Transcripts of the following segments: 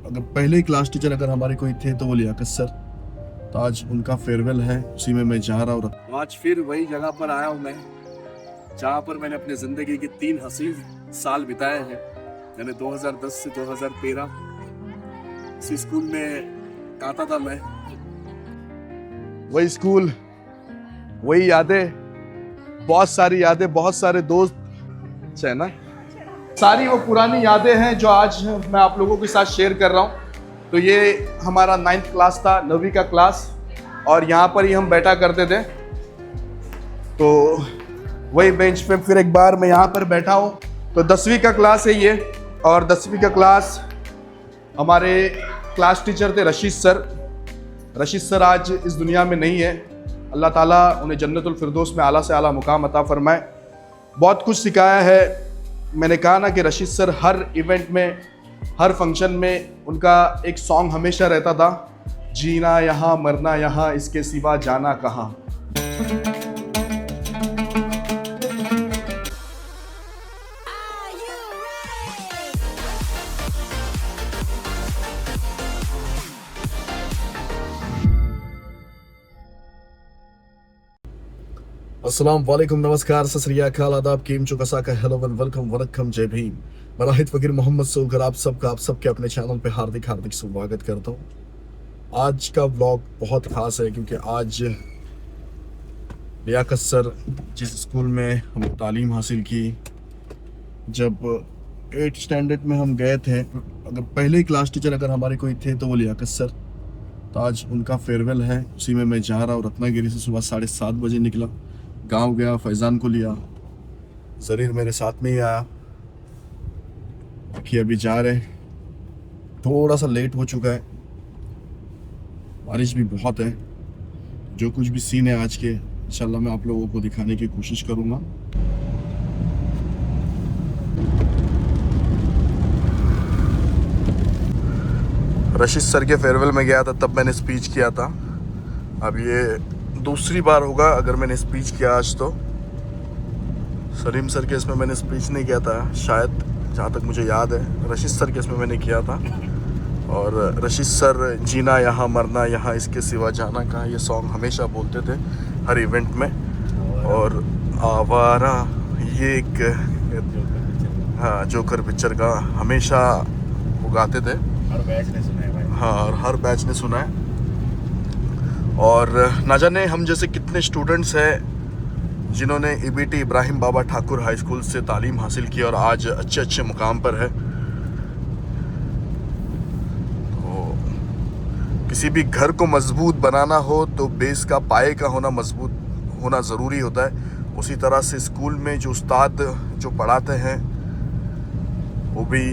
अगर पहले ही class teacher अगर हमारे कोई थे तो वो लियाकत सर। तो आज उनका फेयरवेल है, उसी में मैं जा रहा हूँ। आज फिर वही जगह पर आया हूँ मैं, जहाँ पर मैंने अपनी ज़िंदगी के 3 हसीन साल बिताए हैं। यानी 2010 से 2013 इसी स्कूल में आता था मैं। वही स्कूल, वही यादें, बहुत सारी यादें, बहुत सारे दोस्त है ना। सारी वो पुरानी यादें हैं जो आज मैं आप लोगों के साथ शेयर कर रहा हूँ। तो ये हमारा 9th क्लास था, 9वीं का क्लास, और यहाँ पर ही हम बैठा करते थे। तो वही बेंच पे फिर एक बार मैं यहाँ पर बैठा हूँ। तो 10वीं का क्लास है ये, और 10वीं का क्लास हमारे क्लास टीचर थे रशीद सर। रशीद सर आज इस दुनिया में नहीं है, अल्लाह ताला उन्हें जन्नतुल फिरदौस में आला से आला मुकाम अता फरमाए। बहुत कुछ सिखाया है। मैंने कहा ना कि रशीद सर हर इवेंट में, हर फंक्शन में उनका एक सॉन्ग हमेशा रहता था, जीना यहाँ मरना यहाँ इसके सिवा जाना कहाँ। अस्सलाम वालेकुम, नमस्कार, सत श्री अकाल, आदाब, केम चो कसा का, हेलो एंड वेलकम, वनक्कम, जय भीम। मैं राहिद फकीर मोहम्मद सोलकर आप सबके अपने चैनल पे हार्दिक हार्दिक स्वागत करता हूँ। आज का व्लॉग बहुत खास है क्योंकि आज लियाकत सर जिस स्कूल में हम तालीम हासिल की, जब 8th स्टैंडर्ड में हम गए थे, अगर पहले ही क्लास टीचर अगर हमारे कोई थे तो वो लियाकत सर। तो आज उनका फेयरवेल है, उसी में मैं जा रहा हूँ। रत्नागिरी से सुबह 7:30 बजे निकला, गांव गया, फैज़ान को लिया, ज़रीर मेरे साथ में ही आया कि अभी जा रहे। थोड़ा सा लेट हो चुका है, बारिश भी बहुत है। जो कुछ भी सीन है आज के, इंशाल्लाह मैं आप लोगों को दिखाने की कोशिश करूँगा। रशीद सर के फेयरवेल में गया था, तब मैंने स्पीच किया था। अब ये दूसरी बार होगा अगर मैंने स्पीच किया आज। तो सलीम सर के इसमें मैंने स्पीच नहीं किया था शायद, जहाँ तक मुझे याद है। रशीद सर के इसमें मैंने किया था। और रशीद सर जीना यहाँ मरना यहाँ इसके सिवा जाना कहाँ, ये सॉन्ग हमेशा बोलते थे हर इवेंट में। और आवारा, ये एक हाँ जोकर पिक्चर का हमेशा वो गाते थे। हर बैच ने सुना है भाई। हाँ, और हर बैच ने सुना है। और ना जाने हम जैसे कितने स्टूडेंट्स हैं जिन्होंने EBT इब्राहिम बाबा ठाकुर हाई स्कूल से तालीम हासिल की और आज अच्छे अच्छे मुकाम पर है। तो किसी भी घर को मजबूत बनाना हो तो बेस का, पाए का होना मजबूत होना ज़रूरी होता है। उसी तरह से स्कूल में जो उस्ताद जो पढ़ाते हैं वो भी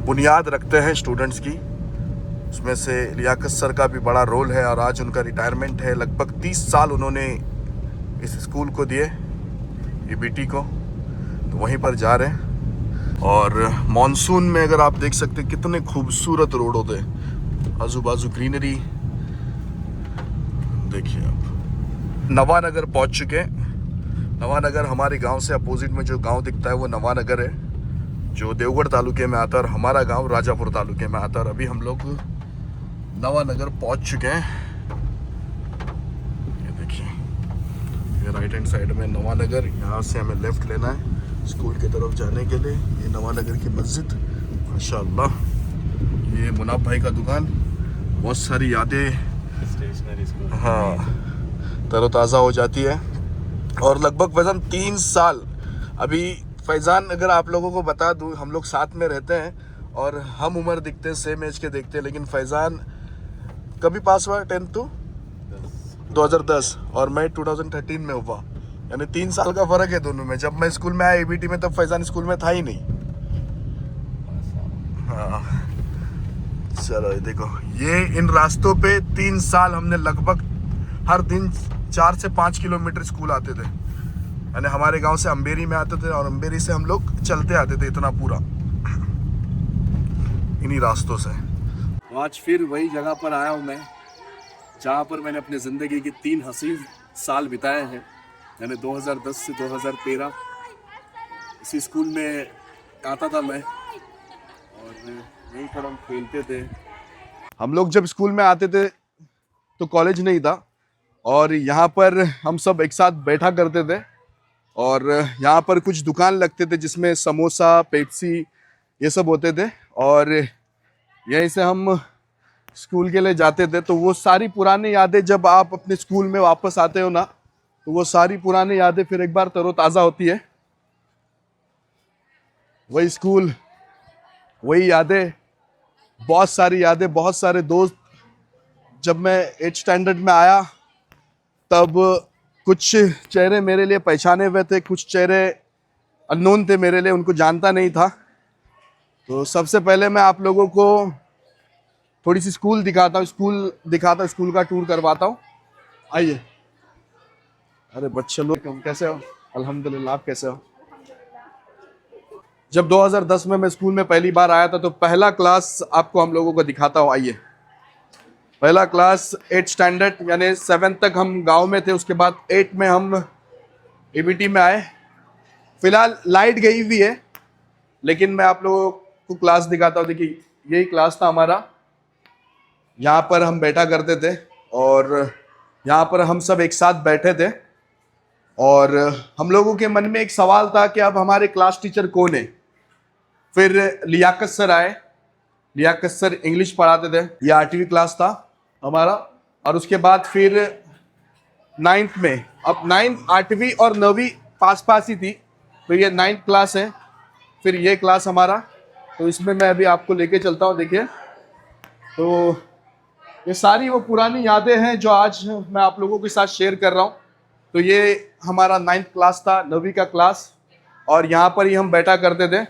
बुनियाद रखते हैं स्टूडेंट्स की। उसमें से लियाकत सर का भी बड़ा रोल है, और आज उनका रिटायरमेंट है। लगभग 30 साल उन्होंने इस स्कूल को दिए, EBT को। तो वहीं पर जा रहे हैं। और मॉनसून में अगर आप देख सकते हैं कितने खूबसूरत रोड होते हैं, आजू बाजू ग्रीनरी देखिए आप। नवानगर पहुंच चुके हैं। नवानगर हमारे गांव से अपोजिट में जो गांव दिखता है वो नवानगर है, जो देवगढ़ तालुके में आता है, और हमारा गांव राजापुर तालुके में आता है। और अभी हम लोग नवानगर पहुंच चुके हैं। ये देखिए, ये राइट हैंड साइड में नवानगर, यहाँ से हमें लेफ्ट लेना है स्कूल की तरफ जाने के लिए। ये नवानगर की मस्जिद, माशाअल्लाह। ये मुनाफ भाई का दुकान, बहुत सारी यादें, स्टेशनरी, हाँ, तरोताज़ा हो जाती है। और लगभग फैज़ान 3 साल, अभी फैज़ान अगर आप लोगों को बता दूं, हम लोग साथ में रहते हैं और हम उम्र दिखते हैं, सेम एज के दिखते हैं, लेकिन फैज़ान कभी पास हुआ 10th तो 2010 और मैं 2013 में हुआ। यानी 3 साल का फ़र्क है दोनों में। जब मैं स्कूल में आया EBT में, तब फैज़ान स्कूल में था ही नहीं। हाँ, चलो ये देखो, ये इन रास्तों पे 3 साल हमने लगभग हर दिन 4 से 5 किलोमीटर स्कूल आते थे। यानी हमारे गांव से अम्बेरी में आते थे और अम्बेरी से हम लोग चलते आते थे इतना पूरा, इन्हीं रास्तों से। आज फिर वही जगह पर आया हूँ मैं, जहाँ पर मैंने अपनी ज़िंदगी के 3 हसीन साल बिताए हैं। यानी 2010 से 2013 इसी स्कूल में आता था मैं। और यहीं पर हम खेलते थे। हम लोग जब स्कूल में आते थे तो कॉलेज नहीं था, और यहाँ पर हम सब एक साथ बैठा करते थे, और यहाँ पर कुछ दुकान लगते थे जिसमें समोसा, पेप्सी ये सब होते थे, और यहीं से हम स्कूल के लिए जाते थे। तो वो सारी पुरानी यादें जब आप अपने स्कूल में वापस आते हो ना, तो वो सारी पुरानी यादें फिर एक बार तरोताज़ा होती है। वही स्कूल, वही यादें, बहुत सारी यादें, बहुत सारे दोस्त। जब मैं 8th स्टैंडर्ड में आया तब कुछ चेहरे मेरे लिए पहचाने हुए थे, कुछ चेहरे अननोन थे मेरे लिए, उनको जानता नहीं था। तो सबसे पहले मैं आप लोगों को थोड़ी सी स्कूल दिखाता हूँ, स्कूल का टूर करवाता हूँ। आइए। अरे बच्चे लोग कैसे हो? अल्हम्दुलिल्लाह, आप कैसे हो? जब 2010 में मैं स्कूल में पहली बार आया था तो पहला क्लास आपको हम लोगों को दिखाता हूँ। आइए। पहला क्लास 8th स्टैंडर्ड यानी 7th तक हम गांव में थे, उसके बाद 8 में हम एबीटी में आए। फिलहाल लाइट गई हुई है, लेकिन मैं आप लोगों को क्लास दिखाता हूँ। देखिए, यही क्लास था हमारा, यहाँ पर हम बैठा करते थे, और यहाँ पर हम सब एक साथ बैठे थे, और हम लोगों के मन में एक सवाल था कि अब हमारे क्लास टीचर कौन है। फिर लियाकत सर आए। लियाकत सर इंग्लिश पढ़ाते थे, ये 8वीं क्लास था हमारा। और उसके बाद फिर 9th में, अब 9th, 8वीं और 9वीं पास पास ही थी, तो ये 9th क्लास है। फिर ये क्लास हमारा, तो इसमें मैं अभी आपको लेके चलता हूँ। देखिए, तो ये सारी वो पुरानी यादें हैं जो आज मैं आप लोगों के साथ शेयर कर रहा हूँ। तो ये हमारा 9th क्लास था, 9वीं का क्लास, और यहाँ पर ही हम बैठा करते थे।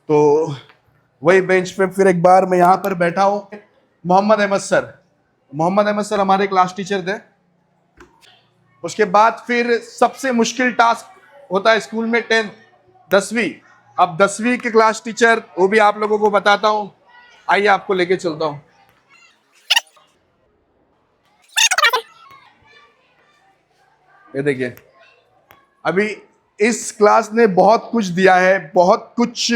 तो वही बेंच पे फिर एक बार मैं यहाँ पर बैठा हूँ। मोहम्मद अहमद सर हमारे क्लास टीचर थे। उसके बाद फिर सबसे मुश्किल टास्क होता है स्कूल में 10th, 10वीं। अब 10वीं के क्लास टीचर, वो भी आप लोगों को बताता हूँ। आइए, आपको लेके चलता हूँ। ये देखिए, अभी इस क्लास ने बहुत कुछ दिया है, बहुत कुछ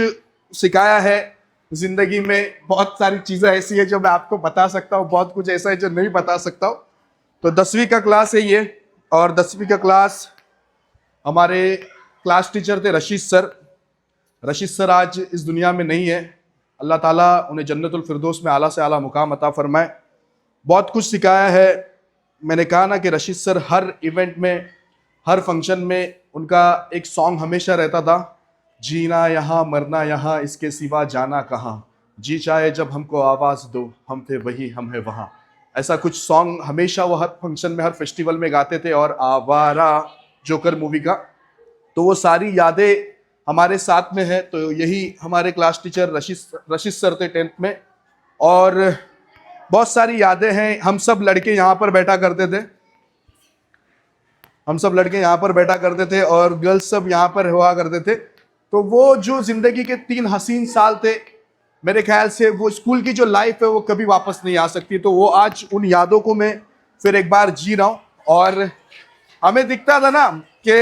सिखाया है जिंदगी में। बहुत सारी चीजें ऐसी है जो मैं आपको बता सकता हूँ, बहुत कुछ ऐसा है जो नहीं बता सकता हूँ। तो 10वीं का क्लास है ये, और 10वीं का क्लास हमारे क्लास टीचर थे रशीद सर। रशीद सर आज इस दुनिया में नहीं है, अल्लाह ताला उन्हें जन्नतुल फिरदौस में आला से आला मुकाम अता फरमाए। बहुत कुछ सिखाया है। मैंने कहा ना कि रशीद सर हर इवेंट में, हर फंक्शन में उनका एक सॉन्ग हमेशा रहता था, जीना यहाँ मरना यहाँ, इसके सिवा जाना कहाँ, जी चाहे जब हमको आवाज़ दो, हम थे वही हम है वहाँ। ऐसा कुछ सॉन्ग हमेशा वो हर फंक्शन में, हर फेस्टिवल में गाते थे। और आवारा, जोकर मूवी का, तो वो सारी यादें हमारे साथ में है। तो यही हमारे क्लास टीचर रशीद सर थे 10th में। और बहुत सारी यादें हैं। हम सब लड़के यहाँ पर बैठा करते थे, और गर्ल्स सब यहाँ पर हुआ करते थे। तो वो जो जिंदगी के 3 हसीन साल थे, मेरे ख्याल से वो स्कूल की जो लाइफ है वो कभी वापस नहीं आ सकती। तो वो आज उन यादों को मैं फिर एक बार जी रहा हूँ। और हमें दिखता था ना कि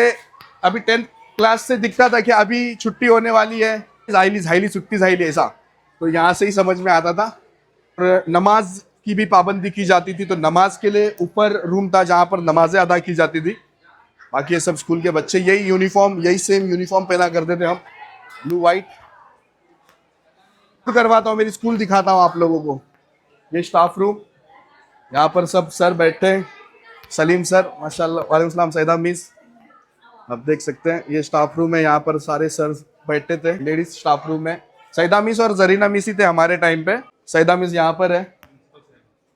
अभी 10th क्लास से दिखता था कि अभी छुट्टी होने वाली है, झाइली छुट्टी झाइली, ऐसा। तो यहाँ से ही समझ में आता था। और नमाज की भी पाबंदी की जाती थी, तो नमाज के लिए ऊपर रूम था जहाँ पर नमाजें अदा की जाती थी। बाकी ये सब स्कूल के बच्चे यही यूनिफॉर्म, यही सेम यूनिफॉर्म पहना करते थे हम, ब्लू वाइट। करवाता हूँ, मेरी स्कूल दिखाता हूँ आप लोगों को। ये स्टाफ रूम, यहाँ पर सब सर बैठे हैं। सलीम सर, माशाल्लाह, वालेकुम सलाम। सैदा मिस, आप देख सकते हैं ये स्टाफ रूम है, यहाँ पर सारे सर बैठे थे। लेडीज स्टाफ रूम में सैदा मिस और जरीना मिस ही थे हमारे टाइम पे। सैदा मिस यहाँ पर है,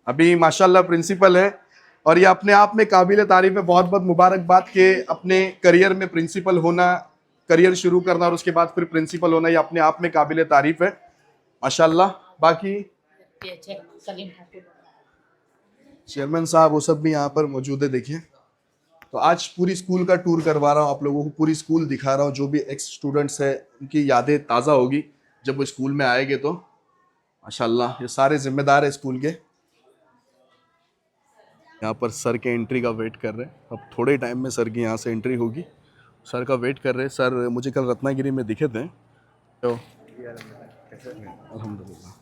अभी माशाल्लाह प्रिंसिपल है। और ये अपने आप में काबिल तारीफ है। बहुत बहुत मुबारकबाद के अपने करियर में प्रिंसिपल होना, करियर शुरू करना और उसके बाद फिर प्रिंसिपल होना, ये अपने आप में काबिल तारीफ है माशाल्लाह। बाकी चेयरमैन साहब वो सब भी यहाँ पर मौजूद है, देखिए। तो आज पूरी स्कूल का टूर करवा रहा हूँ आप लोगों को, पूरी स्कूल दिखा रहा हूँ। जो भी एक्स स्टूडेंट्स है उनकी यादें ताज़ा होगी जब वो स्कूल में आएंगे। तो माशाल्लाह ये सारे जिम्मेदार है स्कूल के। यहाँ पर सर के एंट्री का वेट कर रहे हैं। अब थोड़े टाइम में सर की यहाँ से एंट्री होगी। सर का वेट कर रहे हैं। सर मुझे कल रत्नागिरी में दिखे थे। तो अल्हम्दुलिल्लाह।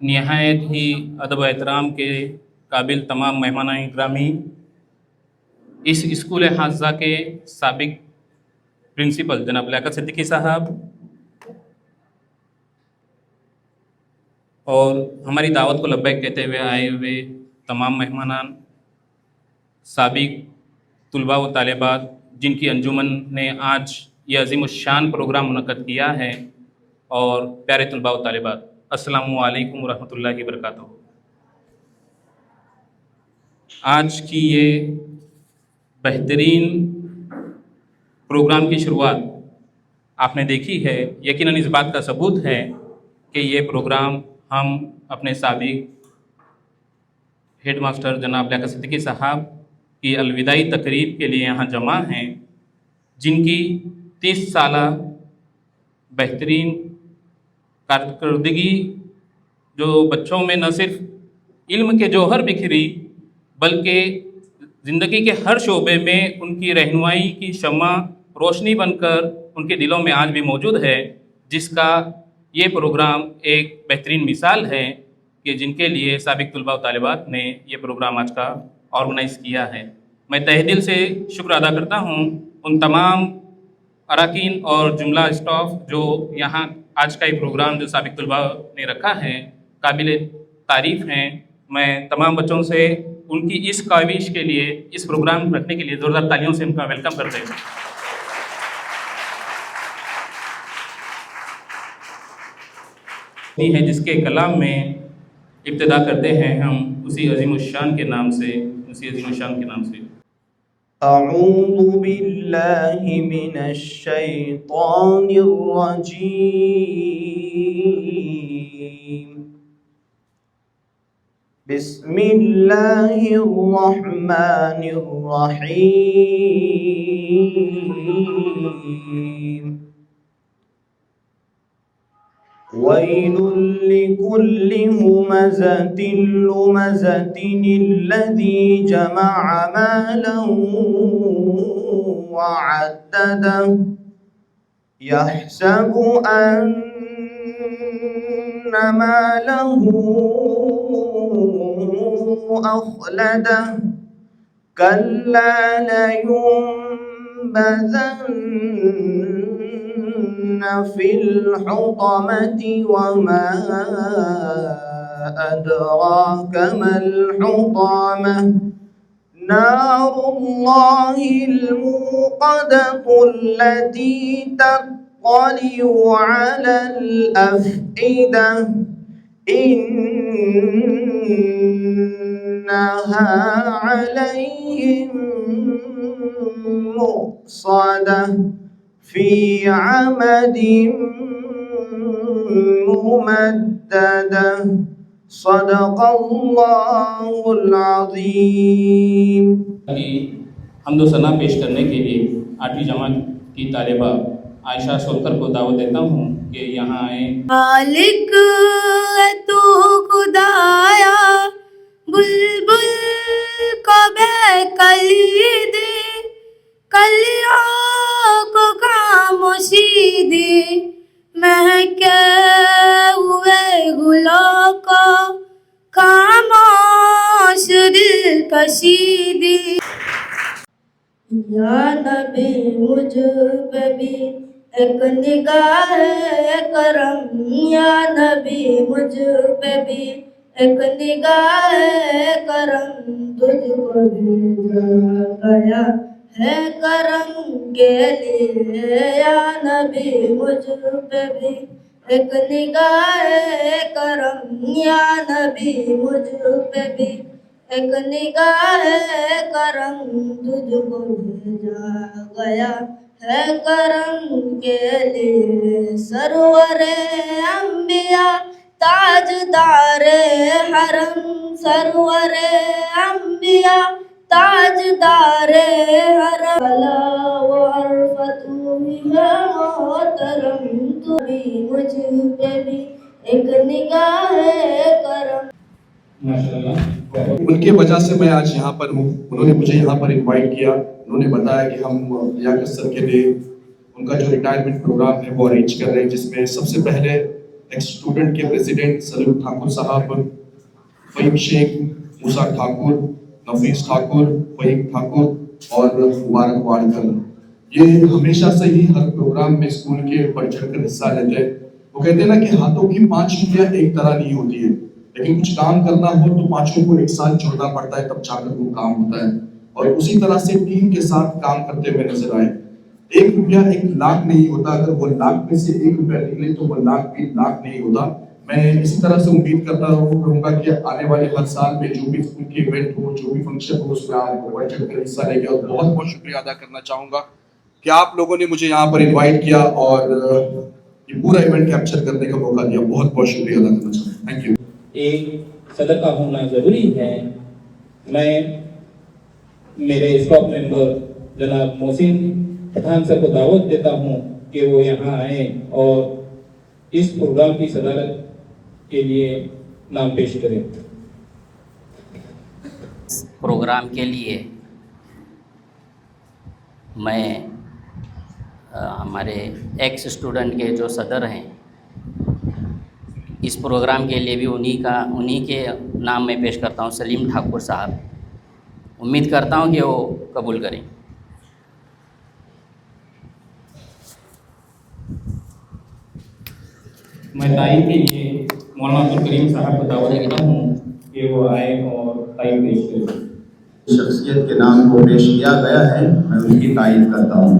नहायत ही अदब एहतराम के काबिल तमाम मेहमानान ग्रामी, इस स्कूल हाफ़िज़ा के साबिक प्रिंसिपल जनाब लियाकत सिद्दीकी साहब और हमारी दावत को लब्बैक कहते हुए आए हुए तमाम मेहमानान, साबिक तुलबा व तालिबात जिनकी अंजुमन ने आज ये अज़ीमुश्शान प्रोग्राम मुनक़्क़द किया है, और प्यारे तुलबा व तालिबात, अस्सलामु अलैकुम व रहमतुल्लाहि व बरकातुहू। आज की ये बेहतरीन प्रोग्राम की शुरुआत आपने देखी है, यकीनन इस बात का सबूत है कि ये प्रोग्राम हम अपने साबिक हेड मास्टर जनाब लियाकत सिद्दीकी साहब की अलविदाई तकरीब के लिए यहाँ जमा हैं, जिनकी 30 साला बेहतरीन कारकर्दगी जो बच्चों में न सिर्फ इल्म के जौहर बिखरी बल्कि ज़िंदगी के हर शोबे में उनकी रहनुमाई की शम्मा रोशनी बनकर उनके दिलों में आज भी मौजूद है, जिसका ये प्रोग्राम एक बेहतरीन मिसाल है कि जिनके लिए साबिक तुलबा व तालिबात ने ये प्रोग्राम आज का ऑर्गेनाइज़ किया है। मैं तहे दिल से शुक्र अदा करता हूँ उन तमाम अरकान और जुमला स्टाफ जो यहाँ आज का ये प्रोग्राम जो साबिक तुलबा ने रखा है काबिल तारीफ़ हैं। मैं तमाम बच्चों से उनकी इस काविश के लिए, इस प्रोग्राम रखने के लिए ज़ोरदार तालियों से उनका वेलकम करते हैं। है जिसके कलाम में इब्तिदा करते हैं हम उसी अज़ीमुश्शान के नाम से, उसी अज़ीमुश्शान के नाम से। अऊज़ु बिल्लाहि मिनश शैतानिर रजीम। बिस्मिल्लाहिर रहमानिर रहीम। वैलुल लिकुल्लि हुमज़तिन लुमज़तिन अल्लज़ी जमअ मालन वअद्ददह यहसबु अन्न मालहु अख़लदह कल्ला लयुनबज़न्न फिल हुतमति वमा अदराक मल हुतमह नारुल्लाहिल मूक़दतुल्लती तत्तलिउ अलल अफ़इदह इन्नहा अलैहिम मुक़सदह फ़ी अमदिन मुमद्ददह सदक़ल्लाहुल अज़ीम। हम्दो सना पेश करने के लिए 8वीं जमात की तालिबा आयशा सोलकर को दावत देता हूँ कि यहाँ आए। मालिक है तू खुदाया, बुलबुल को बेकली दे, कलियों को खामोशी दे, महके हुए गुलों को खामोश दिलकशी दे। या नबी मुझ पे भी एक निगाह करम, या नबी मुझ पे भी एक निगाह करम, तुझको भेजा गया है करम के लिए, या नबी मुझ पे भी एक निगाह करम, या नबी मुझ पे भी एक निगाह करम, तुझको भेजा गया है करम के लिए। सरवरे अंबिया ताजदारे हरम, सरवरे अंबिया ताजदारे हरम, भला वो अरफतू ही है मोहतरम, तू भी मुझ पे भी एक निगाह करम। माशाल्लाह। उनके वजह से मैं आज यहाँ पर हूँ। उन्होंने मुझे यहाँ पर इनवाइट किया। उन्होंने बताया कि हम लियाकत सर के लिए उनका जो रिटायरमेंट प्रोग्राम है वो अरेंज कर रहे हैं, जिसमें सबसे पहले एक्स स्टूडेंट के प्रेसिडेंट सलीम ठाकुर साहब, फ़हीम शेख, मूसा ठाकुर, नफीस ठाकुर, फ़हीम ठाकुर और मुबारक वाडकर, ये हमेशा से ही हर प्रोग्राम में स्कूल के बढ़ चढ़ कर हिस्सा लेते हैं। वो कहते हैं ना कि हाथों की 5 उंगलियां एक तरह नहीं होती है, लेकिन कुछ काम करना हो तो पांचों को एक साथ जोड़ना पड़ता है, तब जाकर वो काम होता है। और उसी तरह से टीम के साथ काम करते हुए नजर आए। 1 रुपया 1 लाख नहीं होता, अगर वो लाख में से 1 रुपया निकले तो वो लाख भी लाख नहीं होता। मैं इसी तरह से उम्मीद करता रहूंगा कि आने वाले हर साल में जो भी स्कूल के इवेंट हो, जो भी फंक्शन हो, उसमें आप बढ़ चढ़ कर हिस्सा लेंगे। और बहुत बहुत शुक्रिया अदा करना चाहूंगा कि आप लोगों ने मुझे यहाँ पर इन्वाइट किया और ये पूरा इवेंट कैप्चर करने का मौका दिया। बहुत बहुत शुक्रिया अदा करना चाहूँगा। Thank you. एक सदर का होना जरूरी है। मैं मेरे स्टॉप मेंबर जनाब मोहसिन पठान सर को दावत देता हूं कि वो यहाँ आए और इस प्रोग्राम की सदारत के लिए नाम पेश करें। प्रोग्राम के लिए मैं हमारे एक्स स्टूडेंट के जो सदर हैं, इस प्रोग्राम के लिए भी उन्हीं के नाम में पेश करता हूं, सलीम ठाकुर साहब। उम्मीद करता हूं कि वो कबूल करें। मैं तारीफ के लिए मौलाना अब्दुल करीम साहब को दावत देता हूँ कि वो आए और तारीफ पेश करें। शख्सियत के नाम को पेश किया गया है, मैं उनकी तारीफ करता हूँ।